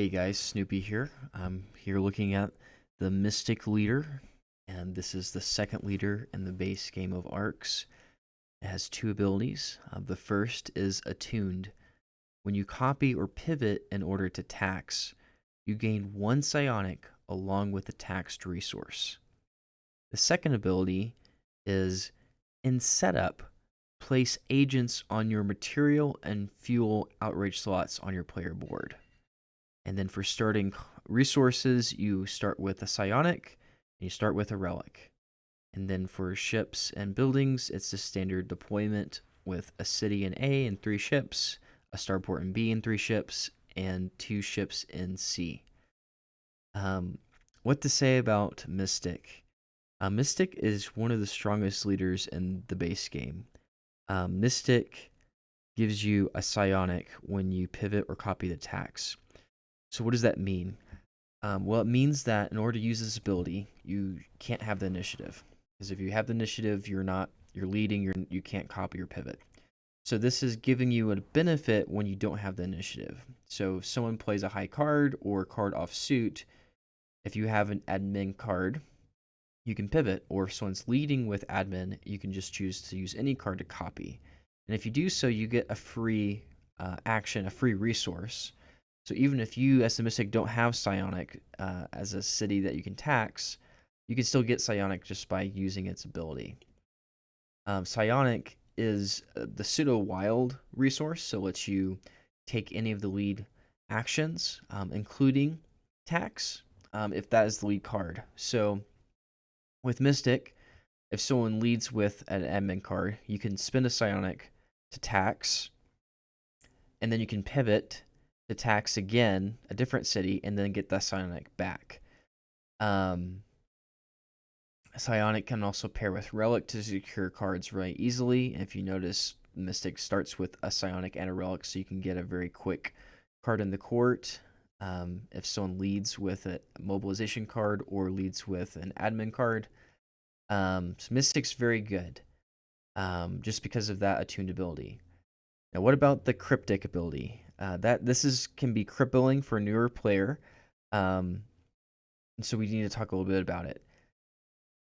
Hey guys, Snoopy here. I'm here looking at the Mystic leader, and this is the second leader in the base game of Arcs. It has two abilities. The first is Attuned. When you copy or pivot in order to tax, you gain one psionic along with the taxed resource. The second ability is in setup, place agents on your material and fuel outrage slots on your player board. And then for starting resources, you start with a psionic and you start with a relic. And then for ships and buildings, it's the standard deployment with a city in A and 3 ships, a starport in B and 3 ships, and 2 ships in C. What to say about Mystic? Mystic is one of the strongest leaders in the base game. Mystic gives you a psionic when you pivot or copy the tax. So what does that mean? Well, it means that in order to use this ability, you can't have the initiative. Because if you have the initiative, you're leading, you can't copy or pivot. So this is giving you a benefit when you don't have the initiative. So if someone plays a high card or a card off suit, if you have an admin card, you can pivot. Or if someone's leading with admin, you can just choose to use any card to copy. And if you do so, you get a free action, a free resource. So even if you, as the Mystic, don't have Psionic as a city that you can tax, you can still get Psionic just by using its ability. Psionic is the pseudo-wild resource, so it lets you take any of the lead actions, including tax, if that is the lead card. So with Mystic, if someone leads with an admin card, you can spend a Psionic to tax, and then you can pivot to tax again a different city and then get that psionic back. Psionic can also pair with relic to secure cards really easily. And if you notice, Mystic starts with a psionic and a relic, so you can get a very quick card in the court. If someone leads with a mobilization card or leads with an admin card, so Mystic's very good, just because of that attuned ability. Now, what about the cryptic ability? Can be crippling for a newer player, and so we need to talk a little bit about it.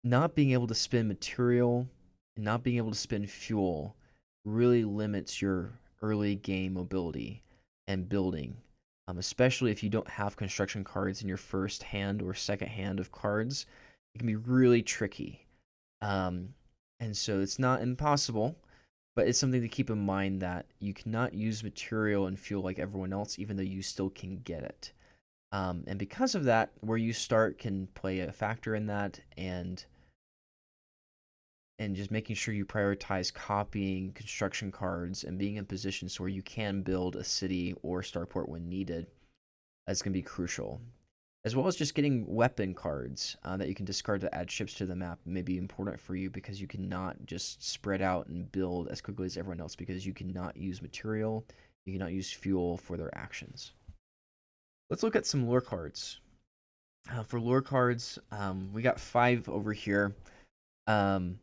Not being able to spend material and not being able to spend fuel really limits your early game mobility and building, especially if you don't have construction cards in your first hand or second hand of cards. It can be really tricky, and so it's not impossible. But it's something to keep in mind that you cannot use material and fuel like everyone else, even though you still can get it. And because of that, where you start can play a factor in that, and just making sure you prioritize copying construction cards and being in positions where you can build a city or starport when needed. That's going to be crucial. As well as just getting weapon cards that you can discard to add ships to the map may be important for you, because you cannot just spread out and build as quickly as everyone else, because you cannot use material, you cannot use fuel for their actions. Let's look at some lore cards. For lore cards, we got 5 over here. Hidden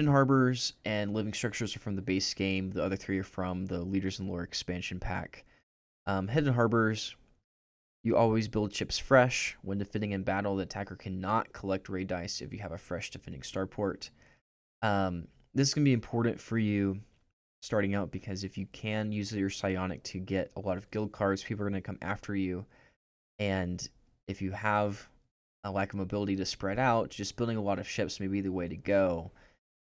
Harbors and Living Structures are from the base game. The other 3 are from the Leaders in Lore expansion pack. Hidden Harbors, you always build ships fresh. When defending in battle, the attacker cannot collect raid dice if you have a fresh defending starport. This is going to be important for you starting out, because if you can use your psionic to get a lot of guild cards, people are going to come after you. And if you have a lack of mobility to spread out, just building a lot of ships may be the way to go.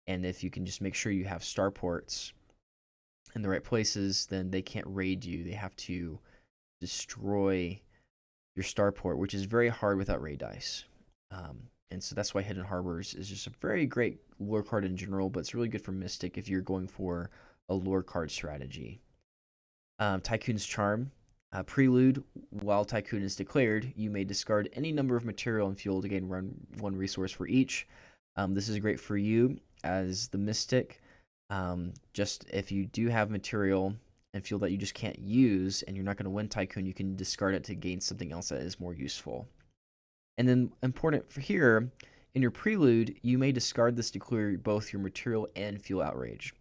And if you can just make sure you have starports in the right places, then they can't raid you. They have to destroy your starport, which is very hard without raid dice. And so that's why Hidden Harbors is just a very great lore card in general, but it's really good for Mystic if you're going for a lore card strategy. Tycoon's Charm. Prelude. While Tycoon is declared, you may discard any number of material and fuel to gain one resource for each. This is great for you as the Mystic. Just if you do have material and fuel that you just can't use and you're not going to win Tycoon, you can discard it to gain something else that is more useful. And then important for here, in your Prelude, you may discard this to clear both your material and fuel outrage.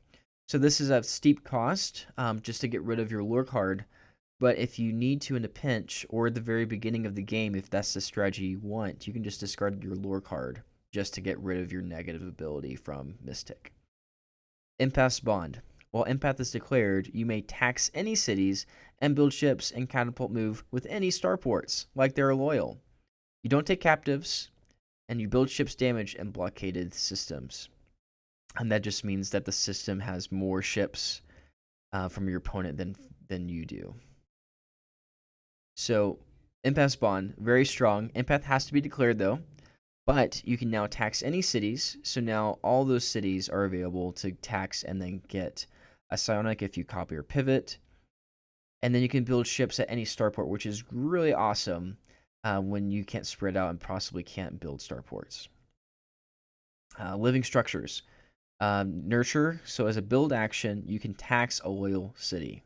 So this is a steep cost just to get rid of your lore card, But if you need to in a pinch or at the very beginning of the game, if that's the strategy you want, you can just discard your lore card just to get rid of your negative ability from Mystic. Empath's Bond. While Empath is declared, you may tax any cities and build ships and catapult move with any starports, like they're loyal. You don't take captives, and you build ships damage and blockaded systems. And that just means that the system has more ships from your opponent than you do. So, Empath's Bond, very strong. Empath has to be declared, though. But you can now tax any cities. So now all those cities are available to tax and then get a psionic if you copy or pivot. And then you can build ships at any starport, which is really awesome when you can't spread out and possibly can't build starports. Living structures. Nurture. So as a build action, you can tax a loyal city.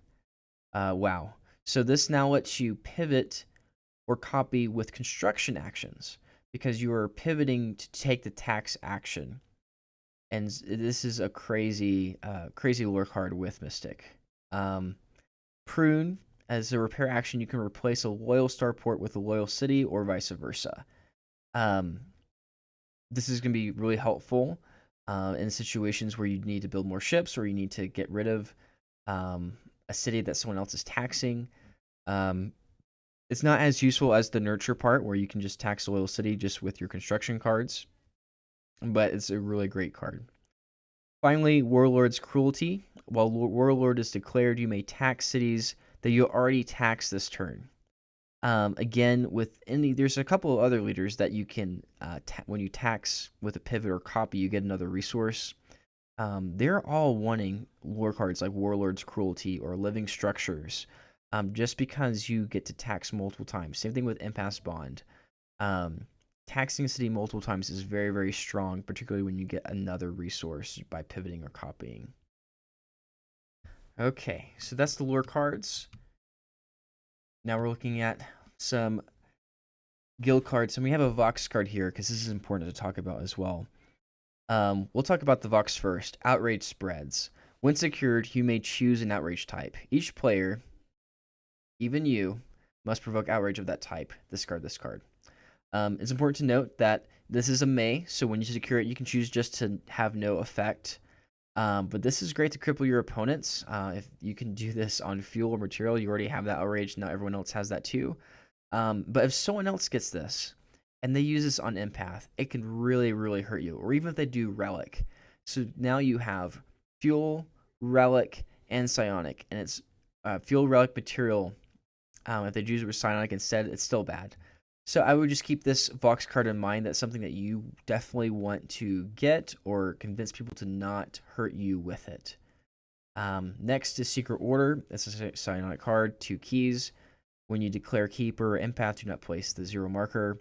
Wow. So this now lets you pivot or copy with construction actions because you are pivoting to take the tax action. And this is a crazy lore card with Mystic. Prune, as a repair action, you can replace a loyal starport with a loyal city or vice versa. This is going to be really helpful in situations where you need to build more ships or you need to get rid of a city that someone else is taxing. It's not as useful as the nurture part where you can just tax a loyal city just with your construction cards, but it's a really great card. Finally, Warlord's Cruelty. While Warlord is declared, you may tax cities that you already taxed this turn. Again, there's a couple of other leaders that you can, when you tax with a pivot or copy, you get another resource. They're all wanting lore cards like Warlord's Cruelty or Living Structures, just because you get to tax multiple times. Same thing with Empath's Bond. Taxing a city multiple times is very, very strong, particularly when you get another resource by pivoting or copying. Okay, so that's the lore cards. Now we're looking at some guild cards, and we have a Vox card here because this is important to talk about as well. We'll talk about the Vox first. Outrage Spreads. When secured, you may choose an outrage type. Each player, even you, must provoke outrage of that type. Discard this card. It's important to note that this is a may, so when you secure it, you can choose just to have no effect. But this is great to cripple your opponents. If you can do this on fuel or material, you already have that outrage. Now everyone else has that too. But if someone else gets this and they use this on Empath, it can really, really hurt you. Or even if they do Relic. So now you have fuel, Relic, and Psionic. And it's fuel, Relic, material. If they use it with Psionic instead, it's still bad. So I would just keep this Vox card in mind. That's something that you definitely want to get or convince people to not hurt you with it. Next is Secret Order. It's a Psionic card, 2 keys. When you declare Keeper or Empath, do not place the 0 marker.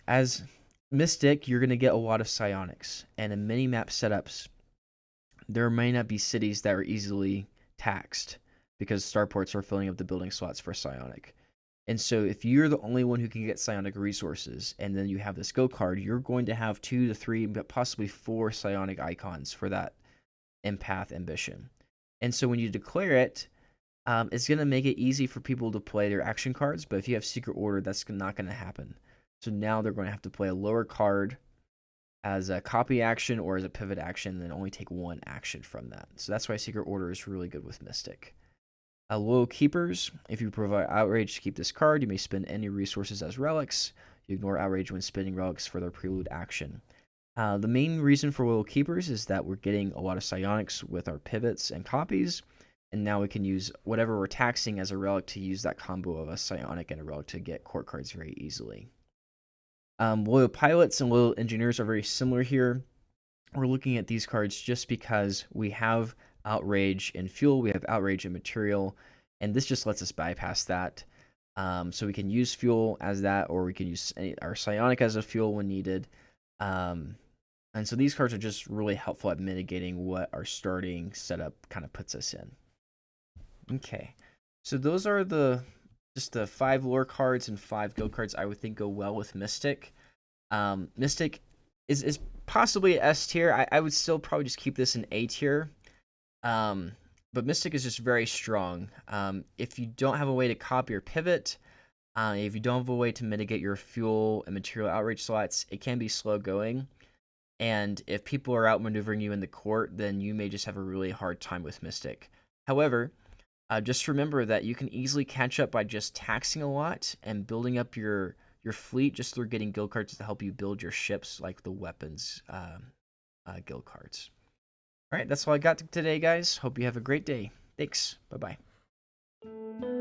As Mystic, you're going to get a lot of Psionics. And in mini-map setups, there may not be cities that are easily taxed because starports are filling up the building slots for Psionic. And so if you're the only one who can get Psionic resources, and then you have this go card, you're going to have 2 to 3, but possibly 4 Psionic icons for that Empath ambition. And so when you declare it, it's going to make it easy for people to play their action cards, but if you have Secret Order, that's not going to happen. So now they're going to have to play a lower card as a copy action or as a pivot action, and then only take 1 action from that. So that's why Secret Order is really good with Mystic. Loyal Keepers. If you provide outrage to keep this card, you may spend any resources as relics. You ignore outrage when spending relics for their prelude action. The main reason for Loyal Keepers is that we're getting a lot of psionics with our pivots and copies, and now we can use whatever we're taxing as a relic to use that combo of a psionic and a relic to get court cards very easily. Loyal Pilots and Loyal Engineers are very similar here. We're looking at these cards just because we have outrage in fuel, we have outrage in material, and this just lets us bypass that. So we can use fuel as that, or we can use our psionic as a fuel when needed. And so these cards are just really helpful at mitigating what our starting setup kind of puts us in. Okay, so those are just the 5 lore cards and 5 guild cards I would think go well with Mystic. Mystic is possibly S tier. I would still probably just keep this in A tier. but Mystic is just very strong. If you don't have a way to copy or pivot, if you don't have a way to mitigate your fuel and material outreach slots, it can be slow going. And if people are outmaneuvering you in the court, then you may just have a really hard time with Mystic. However, just remember that you can easily catch up by just taxing a lot and building up your fleet just through getting guild cards to help you build your ships, like the weapons guild cards. All right, that's all I got today, guys. Hope you have a great day. Thanks. Bye-bye.